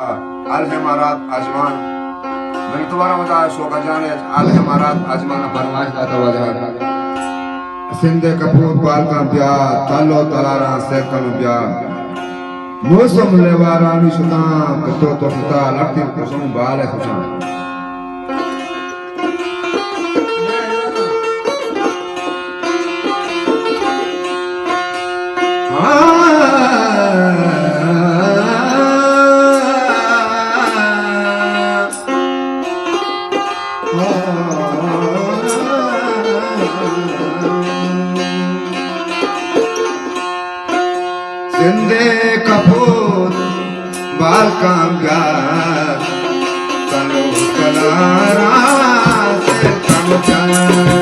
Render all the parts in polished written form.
आल हमारात आजमान मैंने तुम्हारा बताया शो का जाने आल हमारात आजमान फरमाइश का दरवाजा सिंधे कपूर बाल का प्यार तालो तलारा से कम प्यार मौसम लेवारा निशुता कतो तो फता लड़ती कसम बाल है खुशा जिंदे कपूर बाल का प्यार तलो तलारा से कम प्यार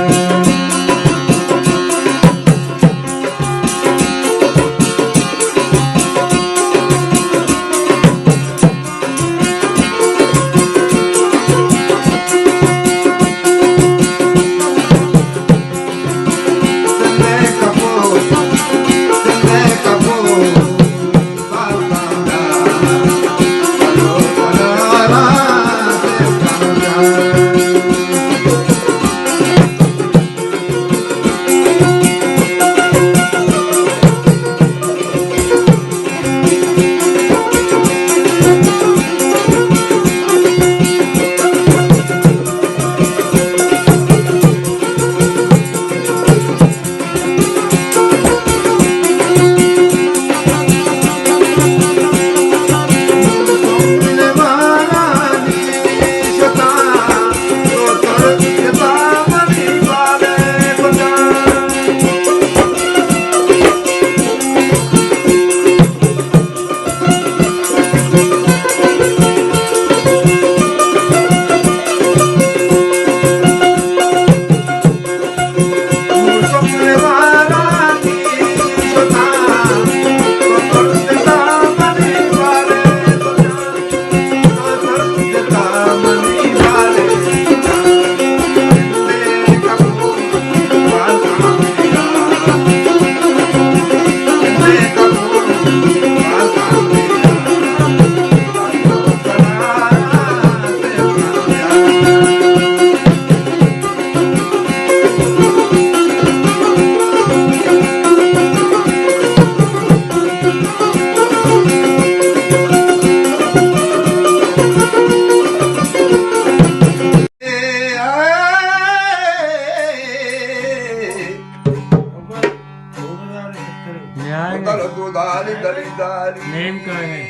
नेम क्या है?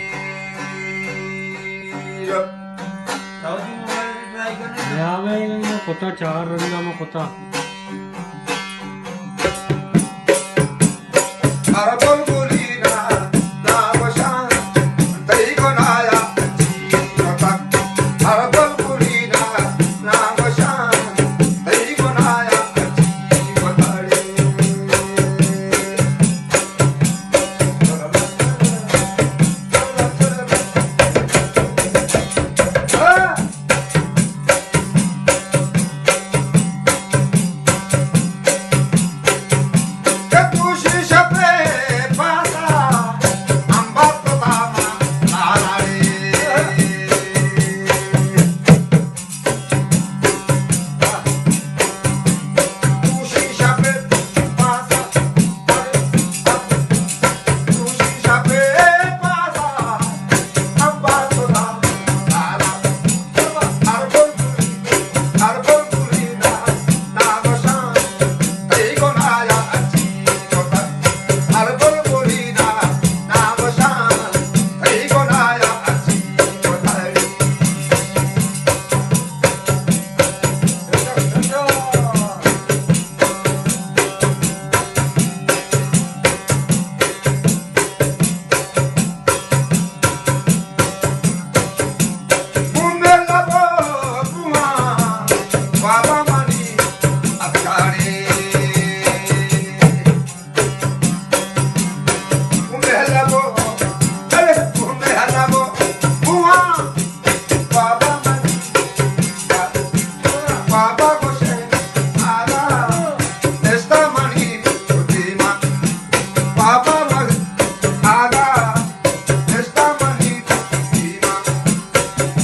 कोता 4 रंगा में कोता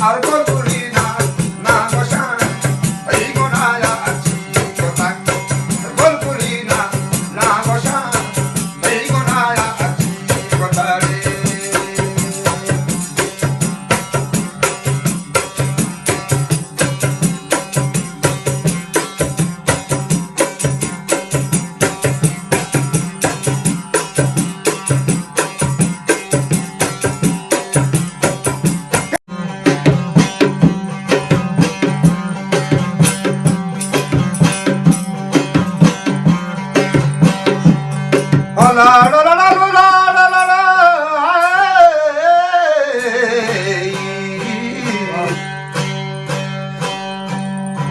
Ar golgulina na goshan ai gonaya achi gotak golgulina na goshan ai gonaya achi gotare la la la la la la la la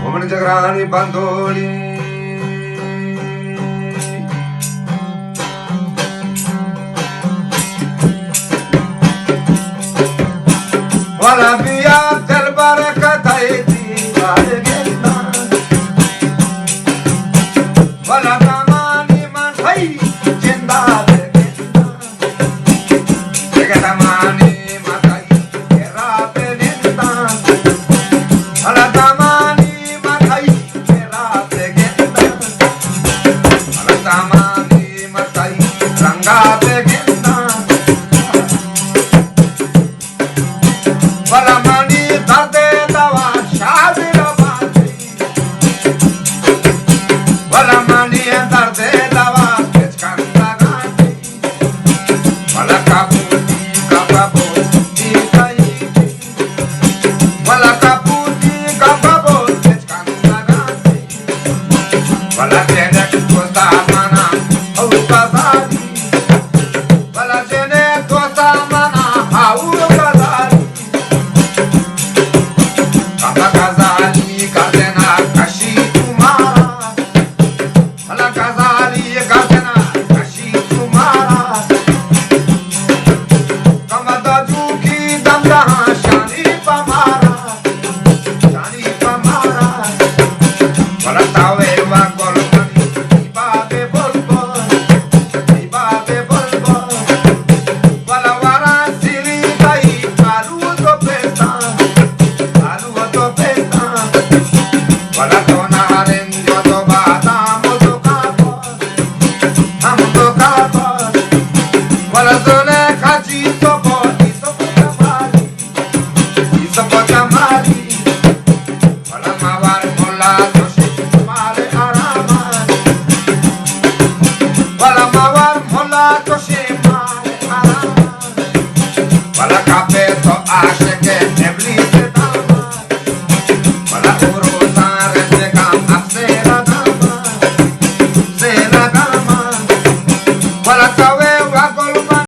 Woman Jagrani Bandoli Wala biya del barakatai di wala wala tamani man hai jinda de tamani matai era pe ninda wala tamani matai era pe ginda wala tamani matai ranga pe ginda wala